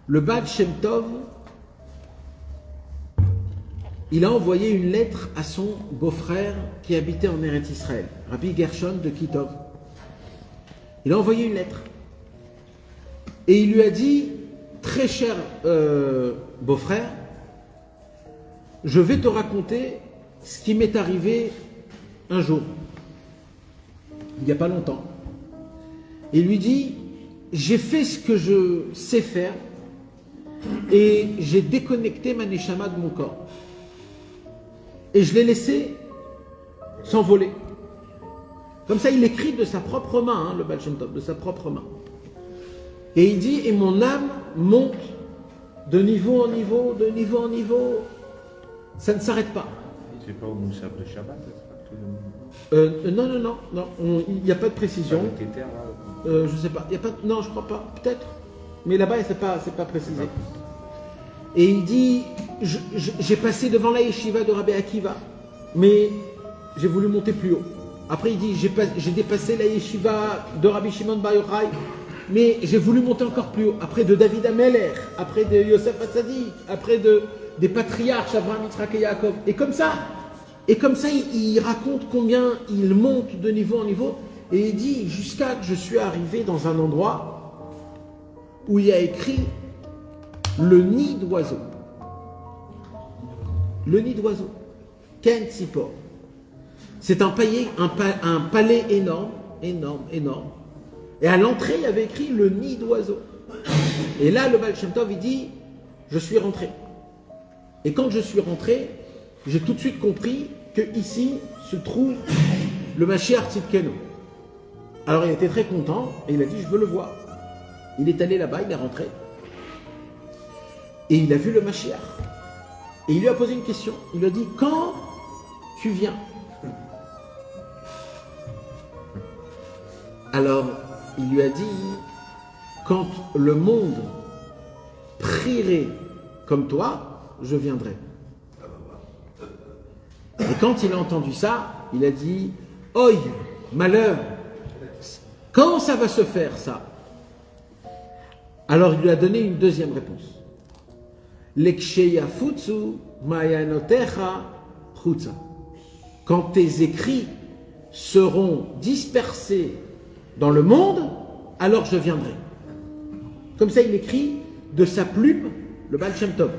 le Baal Shem Tov, il a envoyé une lettre à son beau-frère qui habitait en Eretz Israël, Rabbi Gershon de Kitov. Il a envoyé une lettre. Et il lui a dit, très cher beau-frère, je vais te raconter ce qui m'est arrivé un jour, il n'y a pas longtemps. Et il lui dit, j'ai fait ce que je sais faire et j'ai déconnecté ma neshama de mon corps. Et je l'ai laissé s'envoler. Comme ça, il écrit de sa propre main, le Baal Shem Tov, de sa propre main. Et il dit, et mon âme monte de niveau en niveau, de niveau en niveau. Ça ne s'arrête pas. C'est pas au Moussaf de Shabbat, non, il n'y a pas de précision. Je sais pas, il y a pas, non, je crois pas, peut-être. Mais là-bas, c'est pas précisé. Et il dit, j'ai passé devant la yeshiva de Rabbi Akiva, mais j'ai voulu monter plus haut. Après, il dit, j'ai dépassé la yeshiva de Rabbi Shimon Bar Yochai, mais j'ai voulu monter encore plus haut. Après de David Ameler, après de Yosef Hatzadik, après des patriarches Abraham, Yitzhak et Yaakov. Et comme ça, il raconte combien il monte de niveau en niveau. Et il dit, jusqu'à que je suis arrivé dans un endroit où il y a écrit le nid d'oiseau. Le nid d'oiseau. Ken Tzipor. C'est un palais énorme. Et à l'entrée, il y avait écrit le nid d'oiseau. Et là, le Baal Shem Tov, il dit, je suis rentré. Et quand je suis rentré, j'ai tout de suite compris que ici se trouve le Mashiach Tzidkenu. Alors il était très content et il a dit, je veux le voir. Il est allé là-bas, il est rentré. Et il a vu le Mashiach. Et il lui a posé une question. Il lui a dit, quand tu viens? Alors, il lui a dit, quand le monde prierait comme toi, je viendrai. Et quand il a entendu ça, il a dit, oi, malheur, quand ça va se faire ça? Alors il lui a donné une deuxième réponse. Quand tes écrits seront dispersés dans le monde, alors je viendrai. Comme ça, il écrit de sa plume le Baal Shem Tov.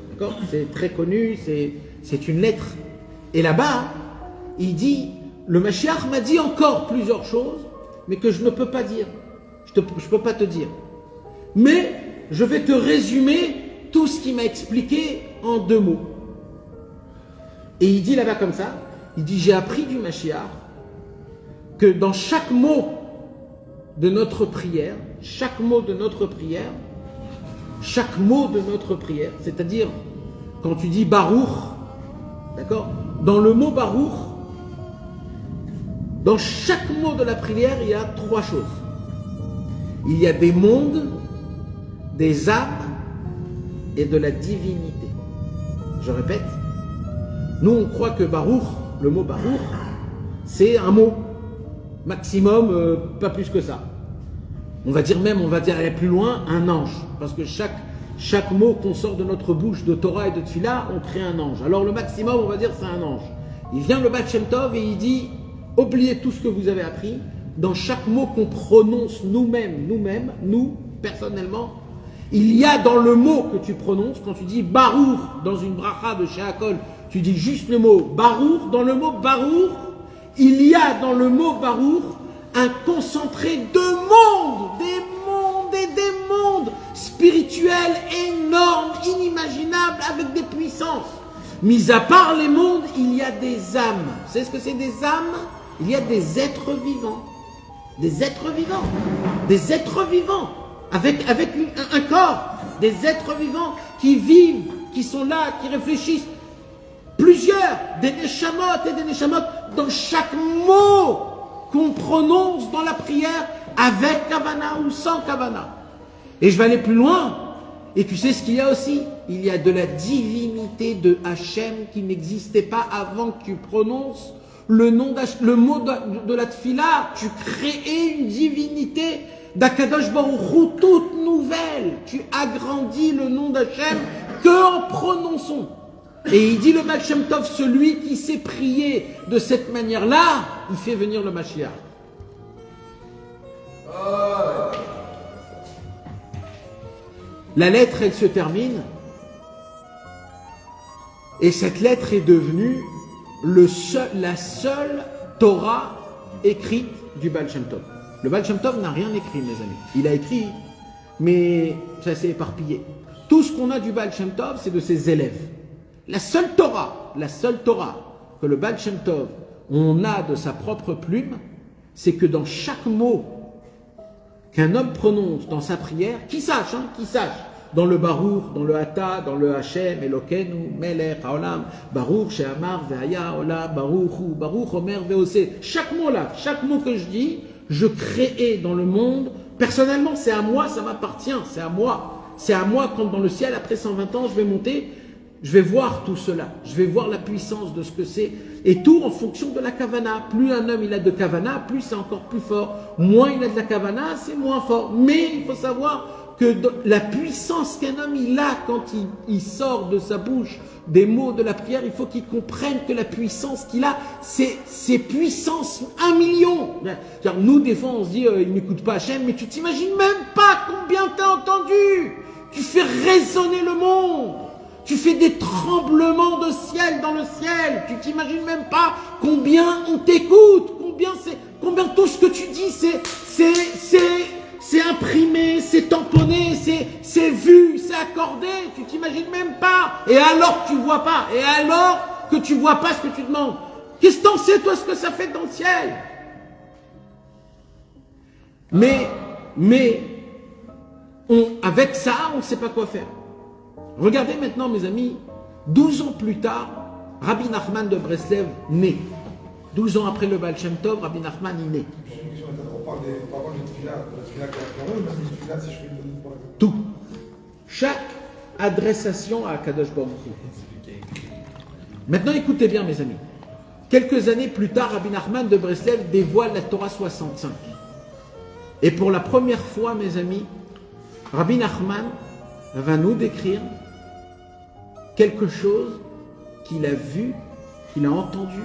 D'accord ? C'est très connu, c'est une lettre. Et là-bas, il dit, le Mashiach m'a dit encore plusieurs choses, mais que je ne peux pas dire. Je ne peux pas te dire. Mais je vais te résumer tout ce qu'il m'a expliqué en 2 mots. Et il dit là-bas comme ça, il dit, j'ai appris du Mashiach que dans chaque mot de notre prière, c'est-à-dire quand tu dis Baruch, d'accord, dans le mot Baruch, dans chaque mot de la prière, il y a 3 choses. Il y a des mondes, des âmes et de la divinité. Je répète, nous on croit que Baruch, le mot Baruch, c'est un mot. Maximum, pas plus que ça. On va dire aller plus loin, un ange. Parce que chaque mot qu'on sort de notre bouche, de Torah et de Tfila, on crée un ange. Alors le maximum, on va dire, c'est un ange. Il vient le Baal Shem Tov et il dit, oubliez tout ce que vous avez appris. Dans chaque mot qu'on prononce nous-mêmes, nous, personnellement, il y a dans le mot que tu prononces, quand tu dis Baruch, dans une bracha de Sheakol, tu dis juste le mot Baruch, dans le mot Baruch, il y a dans le mot Baruch un concentré de mondes, des mondes et des mondes spirituels énormes, inimaginables, avec des puissances. Mis à part les mondes, il y a des âmes. Vous savez ce que c'est des âmes? Il y a des êtres vivants. Des êtres vivants. Des êtres vivants. Avec un corps. Des êtres vivants qui vivent, qui sont là, qui réfléchissent. Plusieurs, des neshamot et des neshamot, dans chaque mot qu'on prononce dans la prière, avec kavana ou sans kavana. Et je vais aller plus loin. Et tu sais ce qu'il y a aussi? Il y a de la divinité de Hachem qui n'existait pas avant que tu prononces le mot de la tfila. Tu crées une divinité d'Akadosh Baruch Hu toute nouvelle. Tu agrandis le nom d'Hachem qu'en prononçant. Et il dit le Baal Shem Tov, celui qui sait prier de cette manière-là, il fait venir le Mashiach. La lettre, elle se termine. Et cette lettre est devenue la seule Torah écrite du Baal Shem Tov. Le Baal Shem Tov n'a rien écrit, mes amis. Il a écrit, mais ça s'est éparpillé. Tout ce qu'on a du Baal Shem Tov, c'est de ses élèves. La seule Torah que le Baal Shem Tov, on a de sa propre plume, c'est que dans chaque mot qu'un homme prononce dans sa prière, qui sache, dans le Baruch, dans le Hata, dans le Hashem, Elokenu, Melech, Haolam, Baruch, She'amar, Ve'aya, Olam, Baruch, Omer, Ve'ose. Chaque mot que je dis, je crée dans le monde. Personnellement, c'est à moi, ça m'appartient, c'est à moi. C'est à moi quand dans le ciel, après 120 ans, je vais monter, je vais voir tout cela. Je vais voir la puissance de ce que c'est. Et tout en fonction de la kavana. Plus un homme il a de kavana, plus c'est encore plus fort. Moins il a de la kavana, c'est moins fort. Mais il faut savoir que la puissance qu'un homme il a quand il sort de sa bouche des mots de la prière, il faut qu'il comprenne que la puissance qu'il a, c'est puissance 1 million. Nous, des fois, on se dit, il n'écoute pas Hachem, mais tu t'imagines même pas combien tu as entendu. Tu fais résonner le monde. Tu fais des tremblements de ciel dans le ciel. Tu t'imagines même pas combien on t'écoute, combien tout ce que tu dis, c'est imprimé, c'est tamponné, c'est vu, c'est accordé. Tu t'imagines même pas. Et alors que tu vois pas. Et alors que tu vois pas ce que tu demandes. Qu'est-ce que t'en sais, toi, ce que ça fait dans le ciel? Mais avec ça, on ne sait pas quoi faire. Regardez maintenant, mes amis, 12 ans plus tard, Rabbi Nachman de Breslev naît. 12 ans après le Baal Shem Tov, Rabbi Nachman il naît. On parle de tefila qui a même une tefila si je fais une pour la... Tout. Chaque adressation à Kadosh Baruch Hu. Maintenant, écoutez bien, mes amis. Quelques années plus tard, Rabbi Nachman de Breslev dévoile la Torah 65. Et pour la première fois, mes amis, Rabbi Nachman va nous décrire quelque chose qu'il a vu, qu'il a entendu,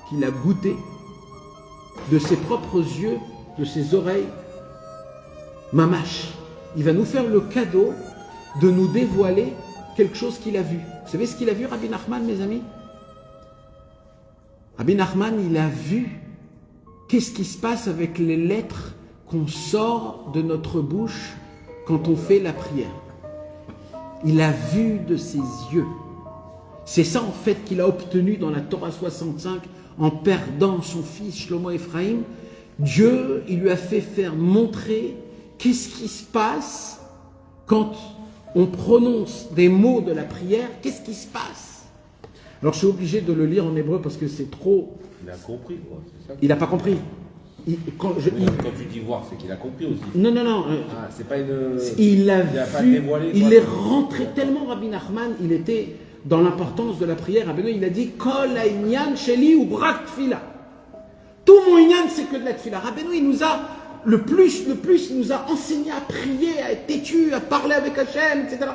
qu'il a goûté de ses propres yeux, de ses oreilles. Mamash, il va nous faire le cadeau de nous dévoiler quelque chose qu'il a vu. Vous savez ce qu'il a vu, Rabbi Nachman, mes amis? Rabbi Nachman, il a vu qu'est-ce qui se passe avec les lettres qu'on sort de notre bouche quand on fait la prière. Il a vu de ses yeux. C'est ça en fait qu'il a obtenu dans la Torah 65 en perdant son fils Shlomo Ephraim. Dieu, il lui a fait faire montrer qu'est-ce qui se passe quand on prononce des mots de la prière. Qu'est-ce qui se passe? Alors je suis obligé de le lire en hébreu parce que c'est trop... Il a compris, quoi. C'est ça. Il n'a pas compris. Quand tu dis voir, c'est qu'il a compris aussi. Non. Ah, c'est pas une... Il a pas vu, dévoilé, il quoi. est rentré tellement, Rabbi Nachman, il était dans l'importance de la prière. Rabbeinu, il a dit Kol ha'inyan sheli hu rak tfila. Tout mon inyan, c'est que de la tfila. Rabbeinu, il nous a le plus, il nous a enseigné à prier, à être têtu, à parler avec Hachem, etc.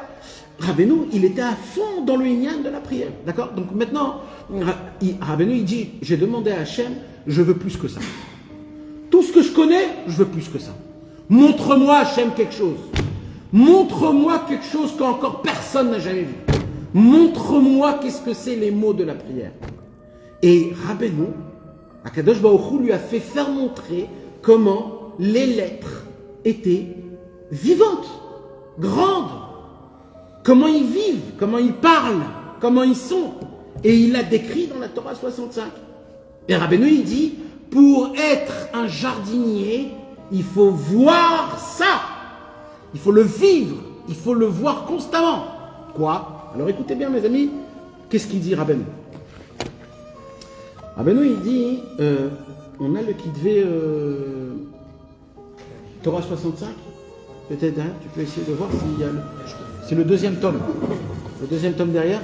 Rabbeinu, il était à fond dans le inyan de la prière. D'accord? Donc maintenant, Rabbeinu, il dit j'ai demandé à Hachem, je veux plus que ça. Tout ce que je connais, je veux plus que ça. Montre-moi, Hachem, quelque chose. Montre-moi quelque chose qu'encore personne n'a jamais vu. Montre-moi qu'est-ce que c'est les mots de la prière. Et Rabbeinu, Akadosh Baruch Hu lui a fait faire montrer comment les lettres étaient vivantes, grandes. Comment ils vivent, comment ils parlent, comment ils sont. Et il l'a décrit dans la Torah 65. Et Rabbeinu, il dit, pour être un jardinier, il faut voir ça. Il faut le vivre. Il faut le voir constamment. Quoi? Alors écoutez bien, mes amis. Qu'est-ce qu'il dit, Rabbeinu? Rabbeinu, il dit, on a le Kitvé Torah 65. Peut-être, hein, tu peux essayer de voir s'il y a le... C'est le deuxième tome. Le deuxième tome derrière.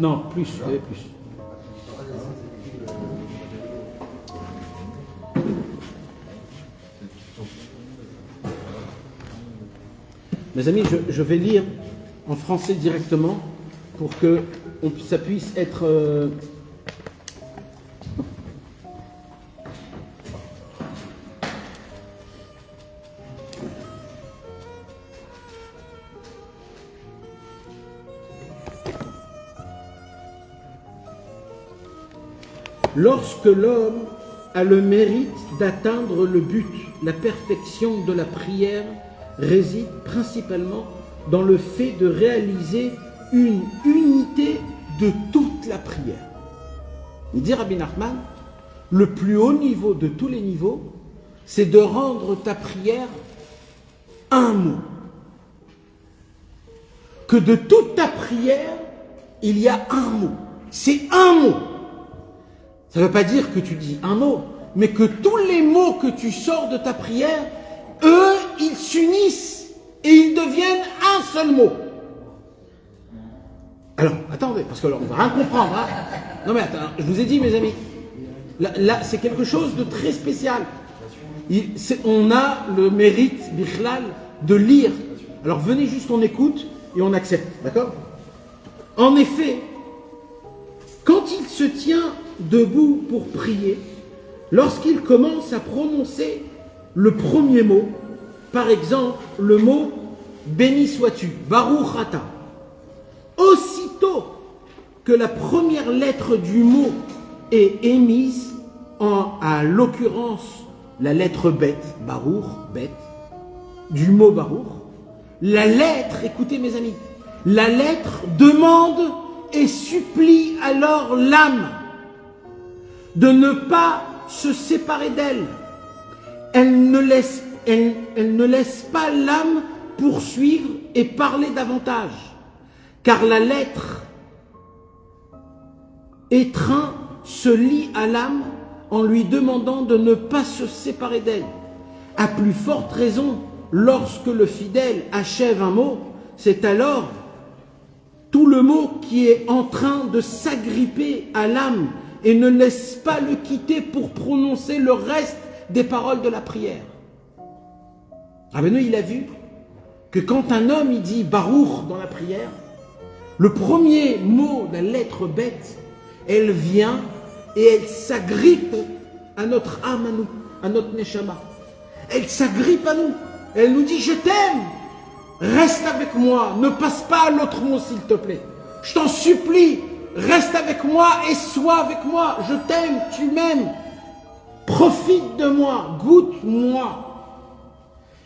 Non, plus, il y avait plus. Mes amis, je vais lire en français directement pour que ça puisse être... Lorsque l'homme a le mérite d'atteindre le but, la perfection de la prière réside principalement dans le fait de réaliser une unité de toute la prière. Il dit Rabbi Nachman, le plus haut niveau de tous les niveaux, c'est de rendre ta prière un mot. Que de toute ta prière, il y a un mot. C'est un mot. Ça ne veut pas dire que tu dis un mot, mais que tous les mots que tu sors de ta prière, eux, ils s'unissent et ils deviennent un seul mot. Alors, attendez, parce que là, on va rien comprendre. Hein. Non mais attends, je vous ai dit, mes amis, là c'est quelque chose de très spécial. On a le mérite, bichlal, de lire. Alors venez juste, on écoute et on accepte, d'accord? En effet, quand il se tient debout pour prier, lorsqu'il commence à prononcer le premier mot, par exemple le mot « Béni sois-tu », « Baruch Ata », aussitôt que la première lettre du mot est émise, à l'occurrence la lettre Bet, Baruch, Bet, du mot Baruch, la lettre, écoutez mes amis, la lettre demande et supplie alors l'âme de ne pas se séparer d'elle. Elle ne laisse pas l'âme poursuivre et parler davantage, car la lettre étreint se lie à l'âme en lui demandant de ne pas se séparer d'elle. À plus forte raison, lorsque le fidèle achève un mot, c'est alors tout le mot qui est en train de s'agripper à l'âme et ne laisse pas le quitter pour prononcer le reste des paroles de la prière. Rabbeinu, il a vu que quand un homme il dit Baruch dans la prière, le premier mot, la lettre bête, elle vient et elle s'agrippe à notre âme, à nous, à notre neshama. Elle s'agrippe à nous. Elle nous dit je t'aime. Reste avec moi, ne passe pas à l'autre mot s'il te plaît. Je t'en supplie, reste avec moi et sois avec moi. Je t'aime, tu m'aimes. Profite de moi, goûte-moi.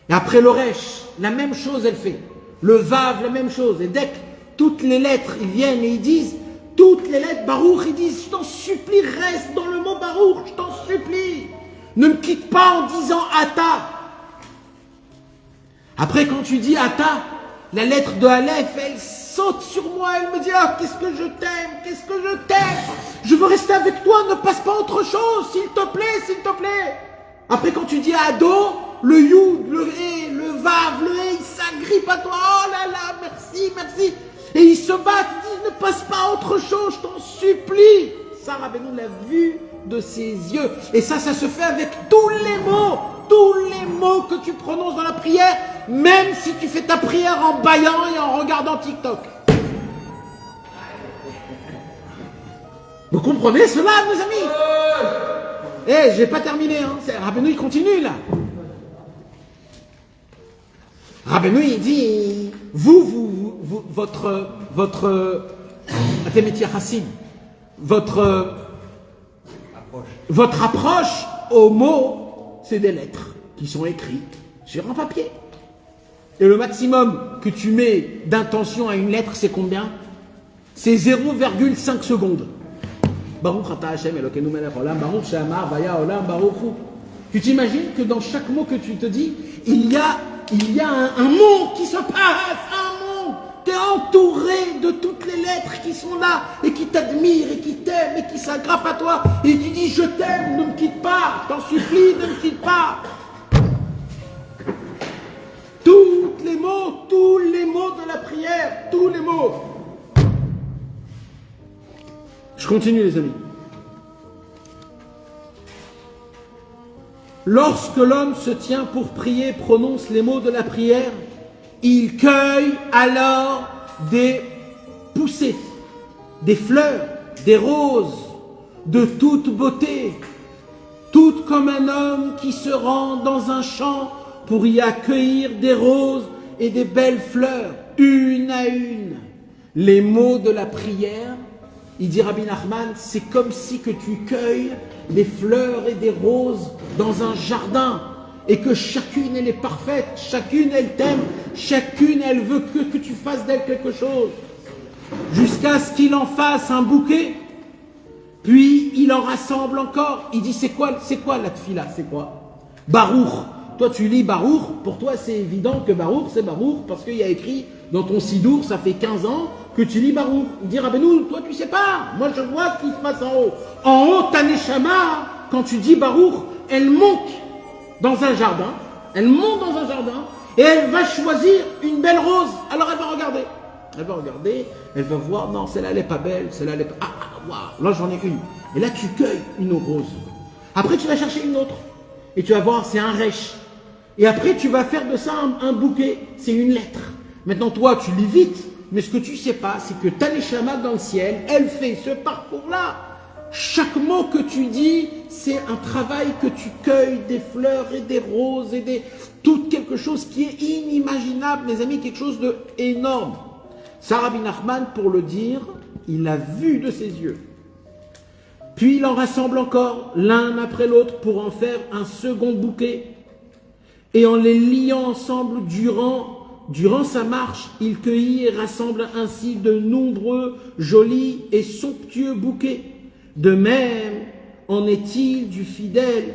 Et après le resh, la même chose elle fait. Le vav, la même chose. Et dès que toutes les lettres, ils viennent et ils disent, toutes les lettres, Baruch, ils disent, je t'en supplie, reste dans le mot Baruch, je t'en supplie. Ne me quitte pas en disant Ata. Après, quand tu dis Ata, la lettre de Aleph, elle saute sur moi, elle me dit, ah, qu'est-ce que je t'aime, qu'est-ce que je t'aime. Je veux rester avec toi, ne passe pas autre chose, s'il te plaît, s'il te plaît. Après, quand tu dis Ado, le Yud, le He, le Vav, le He, il s'agrippe à toi, oh là là, merci, merci. Et ils se battent, ils disent, ne passe pas autre chose, je t'en supplie. Ça, Rabbeinu l'a vu de ses yeux. Et ça se fait avec tous les mots que tu prononces dans la prière, même si tu fais ta prière en bâillant et en regardant TikTok. Vous comprenez cela, mes amis? Eh, j'ai pas terminé, hein. Rabbeinu, il continue, là. Rabbeinu, il dit, votre approche au mot, c'est des lettres qui sont écrites sur un papier. Et le maximum que tu mets d'intention à une lettre, c'est combien? C'est 0,5 secondes. Baruch ata Hashem Elokeinu melech olam, Baruch she'amar vaya olam baruchu. Tu t'imagines que dans chaque mot que tu te dis, il y a un monde qui se passe, un monde. Tu es entouré de toutes les lettres qui sont là et qui t'admirent et qui t'aiment et qui s'aggravent à toi. Et tu dis, je t'aime, ne me quitte pas, je t'en supplie, ne me quitte pas. Tous les mots de la prière, tous les mots. continue les amis. Lorsque l'homme se tient pour prier, prononce les mots de la prière, il cueille alors des poussées, des fleurs, des roses, de toute beauté, toutes comme un homme qui se rend dans un champ pour y accueillir des roses et des belles fleurs, une à une. Les mots de la prière, il dit Rabbi Nachman, c'est comme si que tu cueilles des fleurs et des roses dans un jardin et que chacune elle est parfaite, chacune elle t'aime, chacune elle veut que tu fasses d'elle quelque chose, jusqu'à ce qu'il en fasse un bouquet, puis il en rassemble encore. Il dit c'est quoi la tfila, c'est quoi? Baruch. Toi tu lis Baruch, pour toi c'est évident que Baruch c'est Baruch parce qu'il y a écrit dans ton sidour, ça fait 15 ans que tu lis Baruch. Il dit Rabbeinu, toi tu sais pas, moi je vois ce qui se passe en haut. En haut, ta neshama, quand tu dis Baruch, elle monte dans un jardin, et elle va choisir une belle rose. Alors elle va regarder, elle va voir, non, celle-là elle est pas belle, celle-là elle est pas... waouh, là j'en ai une. Et là tu cueilles une rose. Après tu vas chercher une autre, et tu vas voir, c'est un rêche. Et après tu vas faire de ça un bouquet, c'est une lettre. Maintenant toi tu lis vite, mais ce que tu sais pas, c'est que ta neshama dans le ciel, elle fait ce parcours-là. Chaque mot que tu dis, c'est un travail que tu cueilles des fleurs et des roses et tout quelque chose qui est inimaginable, mes amis, quelque chose d'énorme. Ça, Rabbi Nachman, pour le dire, il l'a vu de ses yeux. Puis il en rassemble encore l'un après l'autre pour en faire un second bouquet. Et en les liant ensemble durant sa marche, il cueillit et rassemble ainsi de nombreux, jolis et somptueux bouquets. De même, en est-il du fidèle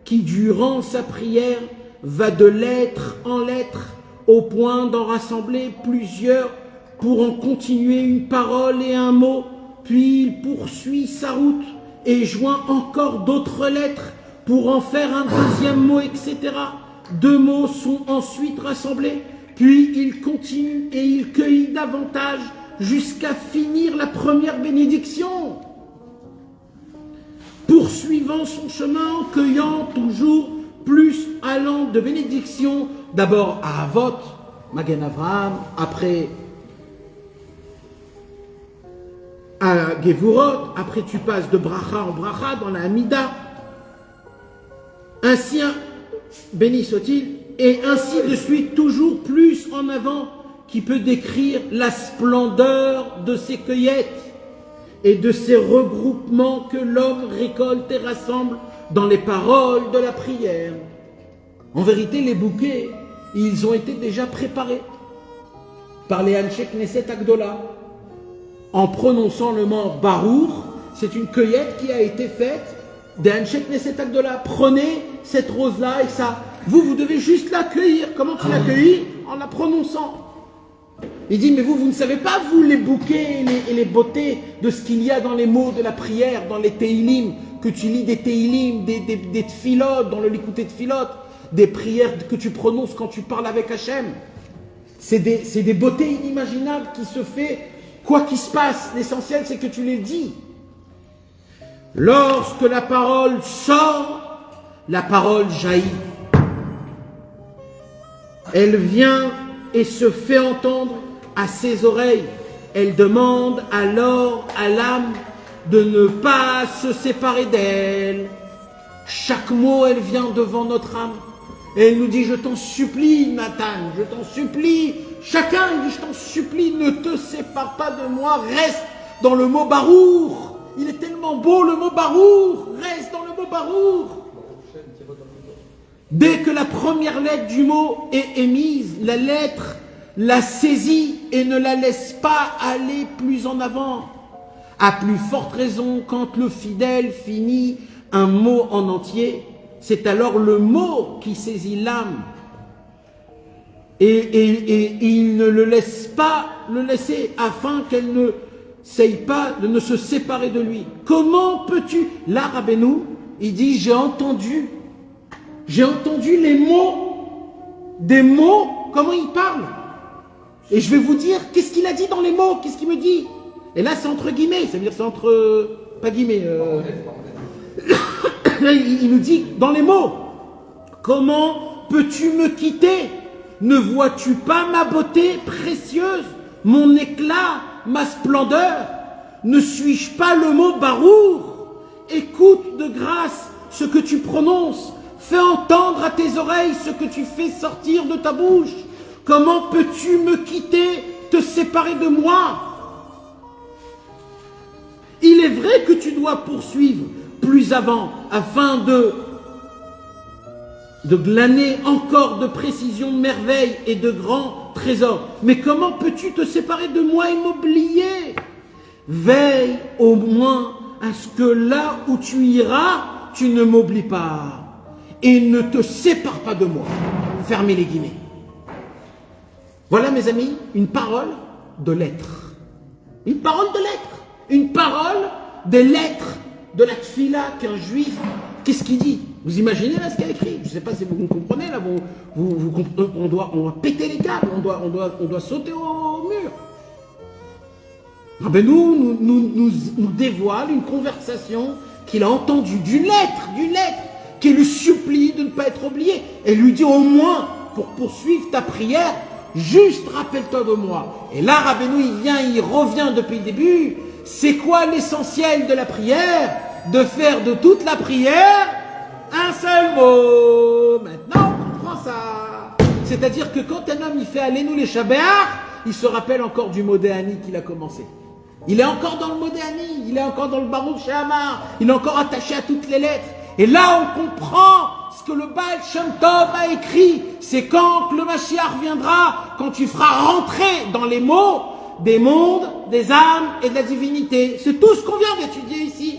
qui, durant sa prière, va de lettre en lettre au point d'en rassembler plusieurs pour en continuer une parole et un mot, puis il poursuit sa route et joint encore d'autres lettres pour en faire un deuxième mot, etc. 2 mots sont ensuite rassemblés, puis il continue et il cueillit davantage jusqu'à finir la première bénédiction. Poursuivant son chemin, cueillant toujours plus, allant de bénédiction, d'abord à Avot, Magen Avraham, après à Gevurot, après tu passes de bracha en bracha dans la Hamida, ainsi, béni soit-il, et ainsi de suite, toujours plus en avant, qui peut décrire la splendeur de ces cueillettes et de ces regroupements que l'homme récolte et rassemble dans les paroles de la prière. En vérité, les bouquets, ils ont été déjà préparés par les Anshe Knesset Agdola. En prononçant le mot Baruch, c'est une cueillette qui a été faite des Anshe Knesset Agdola. Prenez cette rose-là et ça. Vous devez juste l'accueillir. Comment tu l'accueillis? En la prononçant. Il dit, mais vous ne savez pas, vous, les bouquets et les beautés de ce qu'il y a dans les mots de la prière, dans les Teilim, que tu lis des Teilim, des Tfilot, dans le Likutei Tfilot, des prières que tu prononces quand tu parles avec Hachem. C'est des beautés inimaginables qui se fait, quoi qu'il se passe, l'essentiel c'est que tu les dis. Lorsque la parole sort, la parole jaillit. Elle vient et se fait entendre à ses oreilles. Elle demande alors à l'âme de ne pas se séparer d'elle. Chaque mot, elle vient devant notre âme. Et elle nous dit, je t'en supplie, Nathan, je t'en supplie. Chacun, il dit, je t'en supplie, ne te sépare pas de moi, reste dans le mot Baruch. Il est tellement beau le mot Baruch, reste dans le mot Baruch. Dès que la première lettre du mot est émise, la lettre la saisit et ne la laisse pas aller plus en avant. À plus forte raison, quand le fidèle finit un mot en entier, c'est alors le mot qui saisit l'âme. Et il ne le laisse pas le laisser afin qu'elle ne s'aille pas de ne se séparer de lui. Comment peux-tu? Là, Rabbeinu, il dit, j'ai entendu les mots, des mots, comment il parle. Et je vais vous dire, qu'est-ce qu'il a dit dans les mots? Qu'est-ce qu'il me dit? Et là, c'est entre guillemets, ça veut dire c'est entre... pas guillemets. Là, il nous dit dans les mots, comment peux-tu me quitter? Ne vois-tu pas ma beauté précieuse, mon éclat, ma splendeur? Ne suis-je pas le mot barour? Écoute de grâce ce que tu prononces. Fais entendre à tes oreilles ce que tu fais sortir de ta bouche. Comment peux-tu me quitter, te séparer de moi? Il est vrai que tu dois poursuivre plus avant afin de glaner encore de précisions, de merveilles et de grands trésors. Mais comment peux-tu te séparer de moi et m'oublier? Veille au moins à ce que là où tu iras, tu ne m'oublies pas. Et ne te sépare pas de moi. Fermez les guillemets. Voilà mes amis, une parole de lettres. Une parole de lettres. Une parole des lettres de la tfila qu'un juif, qu'est-ce qu'il dit? Vous imaginez là ce qu'il a écrit? Je ne sais pas si vous me comprenez là, on doit péter les câbles, on doit sauter au mur. Rabbeinu nous dévoile une conversation qu'il a entendue d'une lettre, qui lui supplie de ne pas être oublié. Et lui dit au moins, pour poursuivre ta prière, juste rappelle-toi de moi. Et là, Rabbeinu, il revient depuis le début. C'est quoi l'essentiel de la prière? De faire de toute la prière un seul mot. Maintenant, on comprend ça. C'est-à-dire que quand un homme il fait Allénou les Shabbat, il se rappelle encore du Modéani qu'il a commencé. Il est encore dans le Modéani, il est encore dans le Baruch She'amar, il est encore attaché à toutes les lettres. Et là, on comprend ce que le Baal Shem Tov a écrit. C'est quand le Mashiach viendra, quand tu feras rentrer dans les mots des mondes, des âmes et de la divinité. C'est tout ce qu'on vient d'étudier ici.